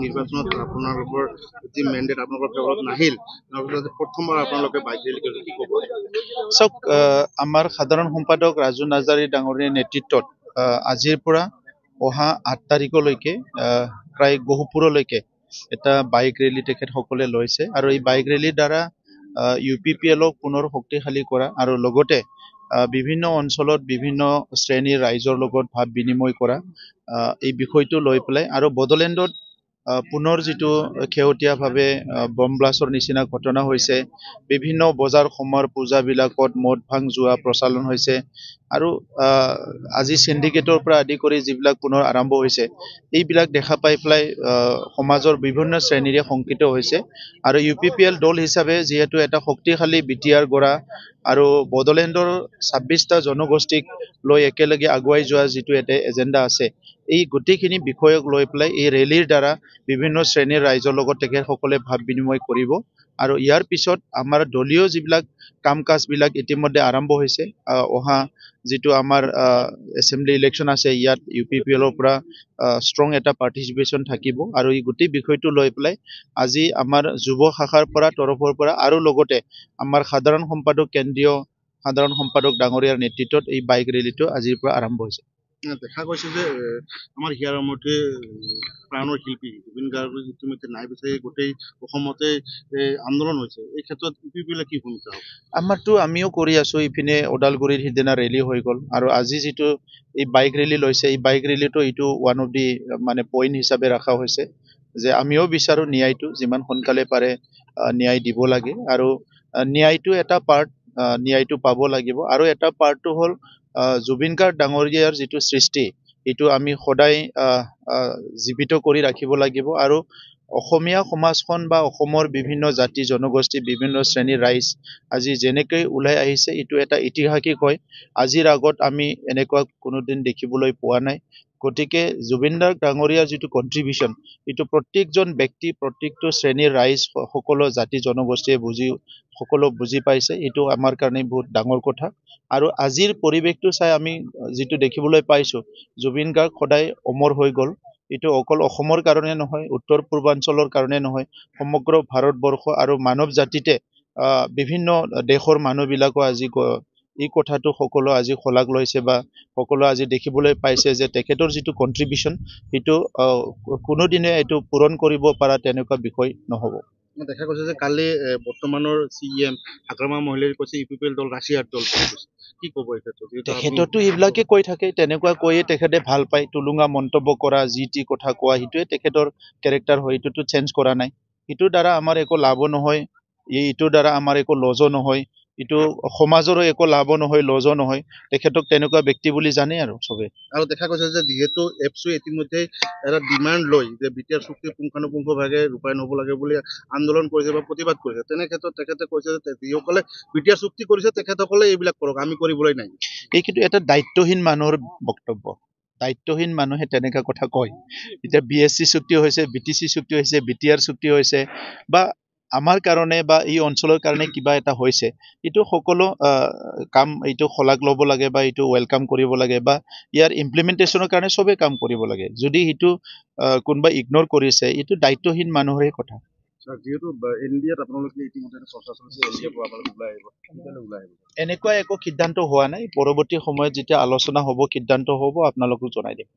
নিৰ্বাচনত আপোনালোকৰ যি মেণ্ডেট আপোনালোকৰ ফেভৰত নাহিল প্ৰথমবাৰ আপোনালোকে বাইক ৰেলী কৰিলে কি ক'ব? চাওক, আমাৰ সাধাৰণ সম্পাদক ৰাজু নাৰ্জাৰী ডাঙৰীয়াৰ নেতৃত্বত আজিৰ পৰা অহা 8 তাৰিখলৈকে প্ৰায় গহপুৰলৈকে এটা বাইক ৰেলী তেখেতসকলে লৈছে আৰু এই বাইক ৰেলীৰ দ্বাৰা UPPLক পুনৰ শক্তিশালী কৰা আৰু লগতে বিভিন্ন অঞ্চলত বিভিন্ন শ্ৰেণীৰ ৰাইজৰ লগত ভাৱ বিনিময় কৰা এই বিষয়টো লৈ পেলাই আৰু বড়োলেণ্ডত পুনৰ যিটো শেহতীয়াভাৱে বম ব্লাষ্টৰ নিচিনা ঘটনা হৈছে, বিভিন্ন বজাৰ সমাৰ পূজাবিলাকত মদ ভাং যোৱা প্ৰচলন হৈছে আৰু আজি সিন্ডিকেটৰ পৰা আদি কৰি যিবিলাক পুনৰ আৰম্ভ হৈছে, এইবিলাক দেখা পাই পেলাই সমাজৰ বিভিন্ন শ্ৰেণীৰে শংকিত হৈছে আৰু UPPL দল হিচাপে যিহেতু এটা শক্তিশালী BTR গঢ়া আৰু বড়োলেণ্ডৰ 26টা জনগোষ্ঠীক লৈ একেলগে আগুৱাই যোৱা যিটো এটা এজেণ্ডা আছে, এই গোটেইখিনি বিষয়ক লৈ পেলাই এই ৰেলীৰ দ্বাৰা বিভিন্ন শ্ৰেণীৰ ৰাইজৰ লগত তেখেতসকলে ভাৱ বিনিময় কৰিব আৰু ইয়াৰ পিছত আমাৰ দলীয় যিবিলাক কাম কাজবিলাক ইতিমধ্যে আৰম্ভ হৈছে। অহা যিটো আমাৰ এছেম্বলি ইলেকশ্যন আছে, ইয়াত UPPLৰ পৰা ষ্ট্ৰং এটা পাৰ্টিচিপেশ্যন থাকিব আৰু এই গোটেই বিষয়টো লৈ পেলাই আজি আমাৰ যুৱ শাখাৰ পৰা তৰফৰ পৰা আৰু লগতে আমাৰ সাধাৰণ সম্পাদক কেন্দ্ৰীয় সাধাৰণ সম্পাদক ডাঙৰীয়াৰ নেতৃত্বত এই বাইক ৰেলীটো আজিৰ পৰা আৰম্ভ হৈছে। দেখা গৈছে যে আমাৰ হিয়াৰ মতে প্ৰাণৰ শিল্পী জুবিন গাৰ্গ ইতিমধ্যে নাই বিচাৰি গোটেই অসমতে আন্দোলন হৈছে, এই ক্ষেত্ৰত UPPL কি ভূমিকা হ'ব? আমাৰতো আমিও কৰি আছো, ইপিনে ওদালগুৰিৰ সিদিনা ৰেলী হৈ গ'ল আৰু আজি যিটো এই বাইক ৰেলী লৈছে, এই বাইক ৰেলীটো এইটো ওৱান অফ দি মানে পইণ্ট হিচাপে ৰখা হৈছে যে আমিও বিচাৰো ন্যায়টো যিমান সোনকালে পাৰে ন্যায় দিব লাগে আৰু ন্যায়টো এটা পাৰ্ট, ন্যায়টো পাব লাগিব আৰু এটা পাৰ্টটো হ'ল জুবিন গাৰ্গ ডাঙৰীয়াৰ যিটো সৃষ্টি, এইটো আমি সদায় জীৱিত কৰি ৰাখিব লাগিব আৰু অসমীয়া সমাজখন বা অসমৰ বিভিন্ন জাতি জনগোষ্ঠী বিভিন্ন শ্ৰেণীৰ ৰাইজ আজি যেনেকৈ ওলাই আহিছে, এইটো এটা ঐতিহাসিক হয়। আজিৰ আগত আমি এনেকুৱা কোনোদিন দেখিবলৈ পোৱা নাই। গতিকে জুবিন গাৰ্গ ডাঙৰীয়াৰ যিটো কণ্ট্ৰিবিউশ্যন, এইটো প্ৰত্যেকজন ব্যক্তি প্ৰত্যেকটো শ্ৰেণীৰ ৰাইজ সকলো জাতি জনগোষ্ঠীয়ে সকলো বুজি পাইছে, এইটো আমাৰ কাৰণে বহুত ডাঙৰ কথা আৰু আজিৰ পৰিৱেশটো চাই আমি যিটো দেখিবলৈ পাইছো, জুবিন গাৰ্গ সদায় অমৰ হৈ গ'ল। এইটো অকল অসমৰ কাৰণে নহয়, উত্তৰ পূৰ্বাঞ্চলৰ কাৰণে নহয়, সমগ্ৰ ভাৰতবৰ্ষ আৰু মানৱ জাতিতে বিভিন্ন দেশৰ মানুহবিলাকো আজি এই কথাটো সকলো আজি শলাগ লৈছে বা সকলো আজি দেখিবলৈ পাইছে যে তেখেতৰ যিটো কণ্ট্ৰিবিউশ্যন, সেইটো কোনোদিনে এইটো পূৰণ কৰিব পৰা তেনেকুৱা বিষয় নহ'ব। দেখা গৈছে যে কালি বৰ্তমানৰ CM হাগ্ৰামা মহিলাই কৈছে UPPL দল ৰাছিয়াৰ দল, কি ক'ব এই ক্ষেত্ৰত? তেখেততো এইবিলাকে কৈ থাকে, তেনেকুৱা কৈয়ে তেখেতে ভাল পায়, টুলুঙা মন্তব্য কৰা, যি টি কথা কোৱা, সেইটোৱে তেখেতৰ কেৰেক্টাৰ হয়, এইটোতো চেঞ্জ কৰা নাই। এইটোৰ দ্বাৰা আমাৰ একো লাভো নহয়, এইটোৰ দ্বাৰা আমাৰ একো লজো নহয়, এইটো সমাজৰো একো লাভো নহয়, লজো নহয়। তেখেতক তেনেকুৱা ব্যক্তি বুলি জানে আৰু চবে। আৰু দেখা গৈছে যে যিহেতু এপছুৱে ইতিমধ্যে এটা ডিমাণ্ড লৈ যে BTR চুক্তি পুংখানুপুংখভাৱে ৰূপায়ণ হ'ব লাগে বুলি আন্দোলন কৰিছে বা প্ৰতিবাদ কৰিছে, তেনে ক্ষেত্ৰত তেখেতে কৈছে যে যিসকলে BTR চুক্তি কৰিছে তেখেতসকলে এইবিলাক কৰক, আমি কৰিবলৈ নাই। এই কিন্তু এটা দায়িত্বহীন মানুহৰ বক্তব্য। দায়িত্বহীন মানুহে তেনেকুৱা কথা কয়। এতিয়া BSC চুক্তি হৈছে, BTC চুক্তি হৈছে, BTR চুক্তি হৈছে বা আমাৰ কাৰণে বা এই অঞ্চলৰ কাৰণে কিবা এটা হৈছে, এইটো সকলো কাম এইটো শলাগ ল'ব লাগে বা এইটো ৱেলকাম কৰিব লাগে বা ইয়াৰ ইমপ্লিমেণ্টেশ্যনৰ কাৰণে চবেই কাম কৰিব লাগে। যদি সেইটো কোনোবা ইগন'ৰ কৰিছে, এইটো দায়িত্বহীন মানুহৰে কথা। যিহেতু NDAত আপোনালোকে ইতিমধ্যে চৰ্চা চলিছে, NDAৰ পৰা ওলাই আহিব, এনেকুৱা একো সিদ্ধান্ত হোৱা নাই। পৰৱৰ্তী সময়ত যেতিয়া আলোচনা হ'ব, সিদ্ধান্ত হ'ব, আপোনালোকক জনাই দিম।